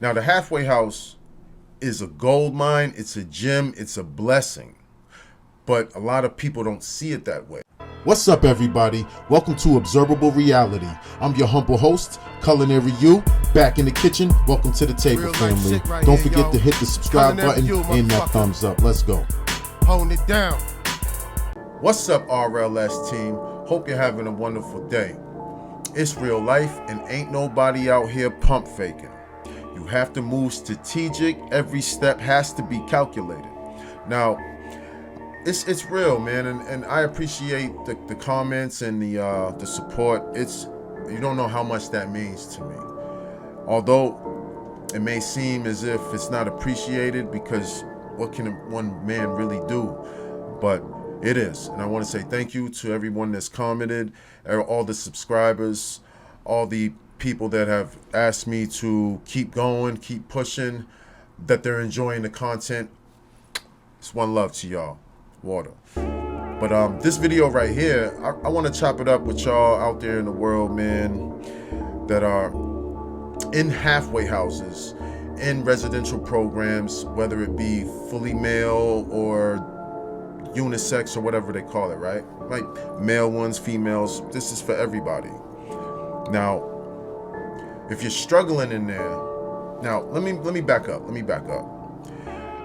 Now, the halfway house is a gold mine, it's a gem, it's a blessing. But a lot of people don't see it that way. What's up, everybody? Welcome to Observable Reality. I'm your humble host, Culinary U, back in the kitchen. Welcome to the table, Real family. life shit right Don't here, forget yo. to hit the subscribe Culinary button U, and that motherfucker. thumbs up. Let's go. Holding it down. What's up, RLS team? Hope you're having a wonderful day. It's real life and ain't nobody out here pump faking. You have to move strategic. Every step has to be calculated. Now, it's real, man, and I appreciate the comments and the support. You don't know how much that means to me. Although it may seem as if it's not appreciated, because what can one man really do? But it is, and I want to say thank you to everyone that's commented, all the subscribers, all the people that have asked me to keep going, keep pushing, that they're enjoying the content. It's one love to y'all. Water. But this video right here, I want to chop it up with y'all out there in the world, man, that are in halfway houses, in residential programs, whether it be fully male or unisex or whatever they call it, right? Like male ones, females. This is for everybody. Now, if you're struggling in there, now let me back up.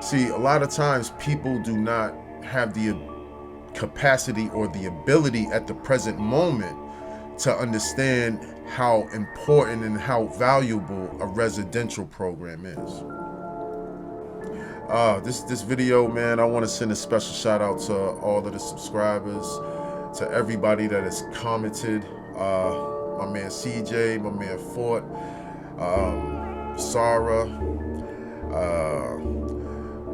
See, a lot of times people do not have the capacity or the ability at the present moment to understand how important and how valuable a residential program is. This video, man, I want to send a special shout out to all of the subscribers, to everybody that has commented. My man CJ, my man Fort, Sarah,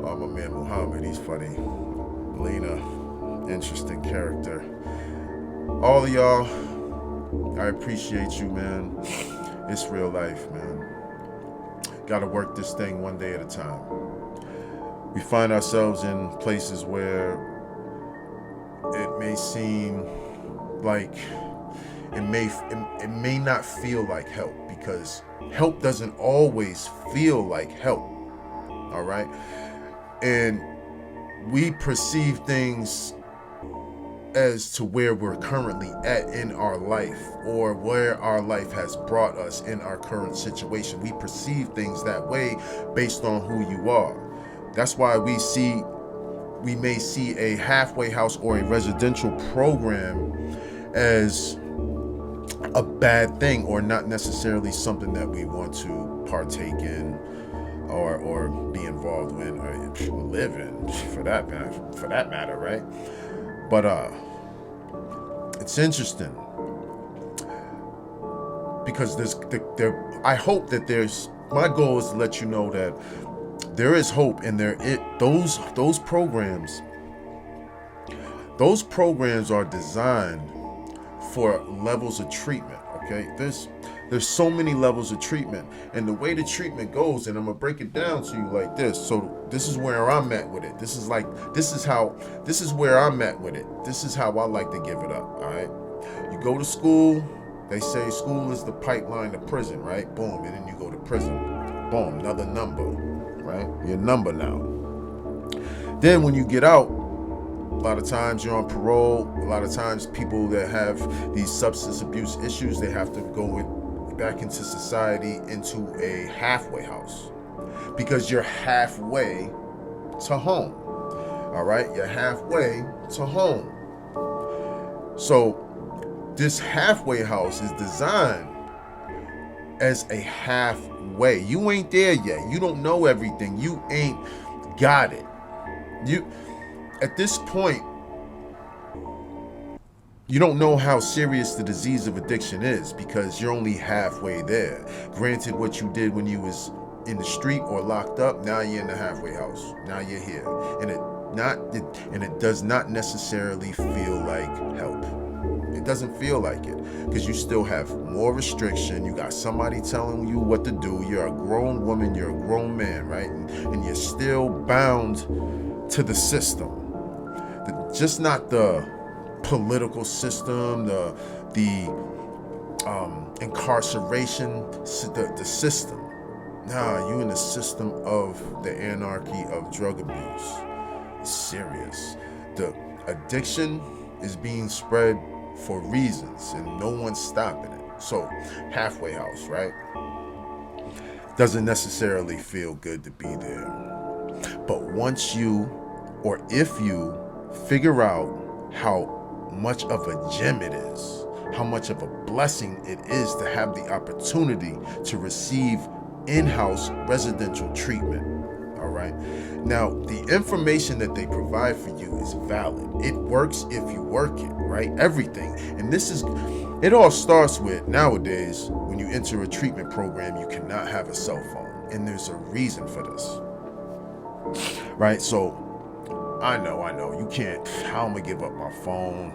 my man Muhammad, he's funny. Lena, interesting character. All of y'all, I appreciate you, man. It's real life, man. Gotta work this thing one day at a time. We find ourselves in places where it may seem like it may not feel like help, because help doesn't always feel like help. All right? And we perceive things as to where we're currently at in our life, or where our life has brought us in our current situation. We perceive things that way based on who you are. That's why we may see a halfway house or a residential program as a bad thing, or not necessarily something that we want to partake in or be involved in or live in, for that matter, right? But it's interesting, because I hope that my goal is to let you know that there is hope, and those programs are designed for levels of treatment. Okay, there's so many levels of treatment, and the way the treatment goes, and I'm gonna break it down to you like this. So this is where I'm at with it. This is where I'm at with it. This is how I like to give it up. All right, you go to school. They say school is the pipeline to prison, right? Boom, and then you go to prison. Boom, another number, right? You're a number now. Then when you get out, a lot of times you're on parole. A lot of times people that have these substance abuse issues, they have to go back into society, into a halfway house, because you're halfway to home. All right, you're halfway to home. So this halfway house is designed as a halfway. You ain't there yet. You don't know everything. You ain't got it. At this point, you don't know how serious the disease of addiction is, because you're only halfway there. Granted, what you did when you was in the street or locked up, now you're in the halfway house. Now you're here, and it does not necessarily feel like help. It doesn't feel like it, because you still have more restriction. You got somebody telling you what to do. You're a grown woman, you're a grown man, right? And you're still bound to the system. Just not the political system, the incarceration, the system. Nah, you in the system of the anarchy of drug abuse. It's serious. The addiction is being spread for reasons and no one's stopping it. So, halfway house, right? Doesn't necessarily feel good to be there. But once you, or if you, figure out how much of a gem it is, how much of a blessing it is to have the opportunity to receive in-house residential treatment, all right? Now, the information that they provide for you is valid. It works if you work it, right? Everything. And it all starts with, nowadays, when you enter a treatment program, you cannot have a cell phone. And there's a reason for this, right? So, I know, you can't, how am I gonna give up my phone?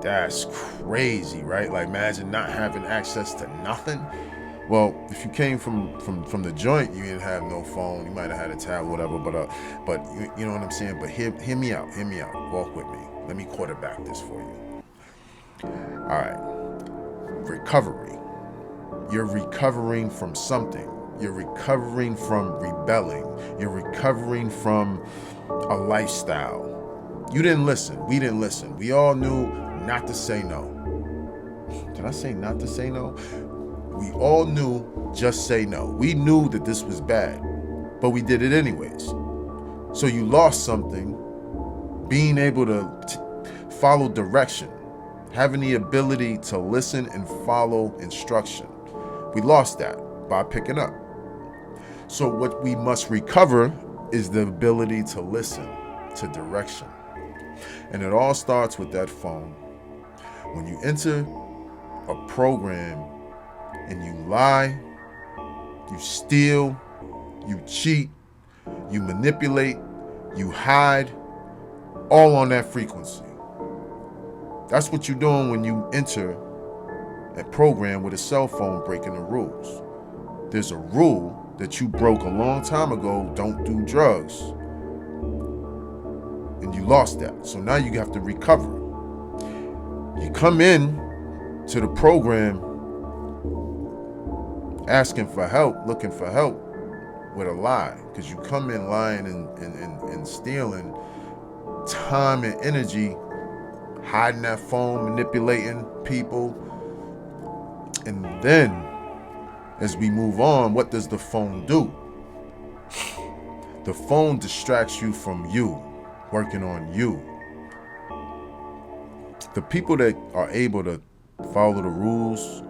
That's crazy, right? Like, imagine not having access to nothing. Well, if you came from the joint, you didn't have no phone. You might have had a tablet, whatever. But you know what I'm saying. But hear me out. Walk with me. Let me quarterback this for you. All right. Recovery. You're recovering from something. You're recovering from rebelling. You're recovering from a lifestyle. You didn't listen. We didn't listen. We all knew not to say no. Did I say not to say no? We all knew just say no. We knew that this was bad, but we did it anyways. So you lost something, being able to follow direction, having the ability to listen and follow instruction. We lost that by picking up. So what we must recover is the ability to listen to direction. And it all starts with that phone. When you enter a program and you lie, you steal, you cheat, you manipulate, you hide, all on that frequency. That's what you're doing when you enter a program with a cell phone breaking the rules. There's a rule that you broke a long time ago, don't do drugs. And you lost that. So now you have to recover. You come in to the program asking for help, looking for help with a lie. Because you come in lying and stealing time and energy, hiding that phone, manipulating people. And then, as we move on, what does the phone do? The phone distracts you from you, working on you. The people that are able to follow the rules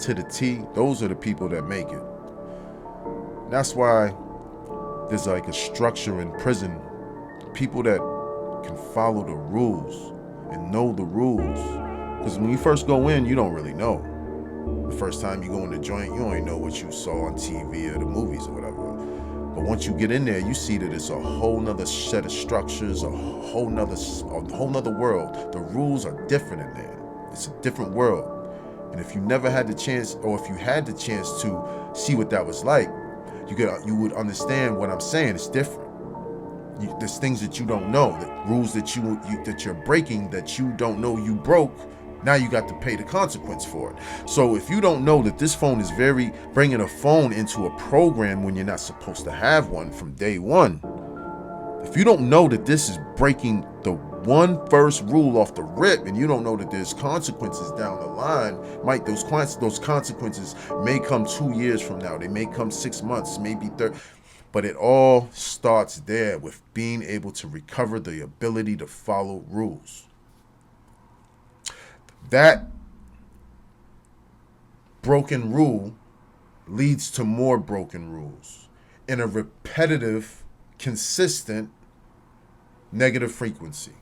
to the T, those are the people that make it. That's why there's like a structure in prison. People that can follow the rules and know the rules. Because when you first go in, you don't really know. The first time you go in the joint, you only know what you saw on TV or the movies or whatever. But once you get in there, you see that it's a whole nother set of structures, a whole nother world. The rules are different in there. It's a different world. And if you never had the chance, or if you had the chance to see what that was like, you would understand what I'm saying. It's different. There's things that you don't know, that rules that you're breaking that you don't know you broke. Now you got to pay the consequence for it. So if you don't know that this phone is bringing a phone into a program when you're not supposed to have one from day one, if you don't know that this is breaking the one first rule off the rip, and you don't know that there's consequences down the line, those consequences may come 2 years from now, they may come 6 months, maybe 30, but it all starts there with being able to recover the ability to follow rules. That broken rule leads to more broken rules in a repetitive, consistent, negative frequency.